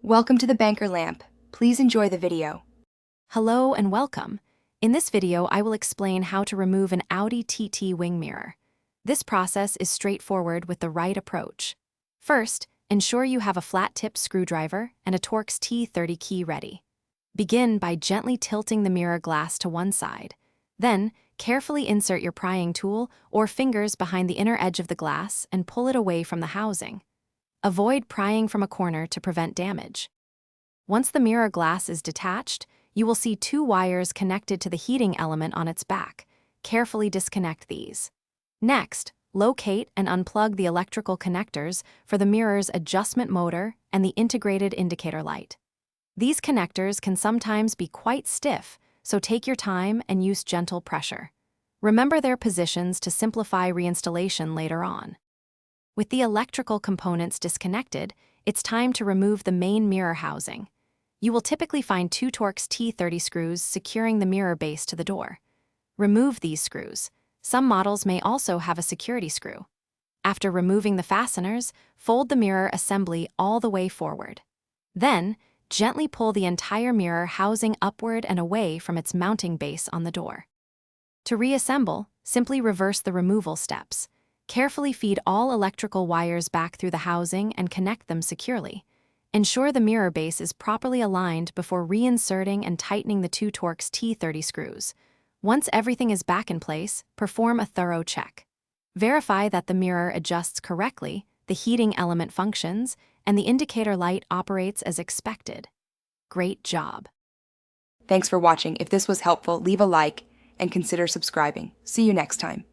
Welcome to the banker lamp. Please enjoy the video. Hello and welcome. In this video, I will explain how to remove an Audi TT wing mirror. This process is straightforward with the right approach. First, ensure you have a flat-tip screwdriver and a Torx T30 key ready. Begin by gently tilting the mirror glass to one side. Then, carefully insert your prying tool or fingers behind the inner edge of the glass and pull it away from the housing. Avoid prying from a corner to prevent damage. Once the mirror glass is detached, you will see two wires connected to the heating element on its back. Carefully disconnect these. Next, locate and unplug the electrical connectors for the mirror's adjustment motor and the integrated indicator light. These connectors can sometimes be quite stiff, so take your time and use gentle pressure. Remember their positions to simplify reinstallation later on. With the electrical components disconnected, it's time to remove the main mirror housing. You will typically find two Torx T30 screws securing the mirror base to the door. Remove these screws. Some models may also have a security screw. After removing the fasteners, fold the mirror assembly all the way forward. Then, gently pull the entire mirror housing upward and away from its mounting base on the door. To reassemble, simply reverse the removal steps. Carefully feed all electrical wires back through the housing and connect them securely. Ensure the mirror base is properly aligned before reinserting and tightening the two Torx T30 screws. Once everything is back in place, perform a thorough check. Verify that the mirror adjusts correctly, the heating element functions, and the indicator light operates as expected. Great job! Thanks for watching. If this was helpful, leave a like and consider subscribing. See you next time.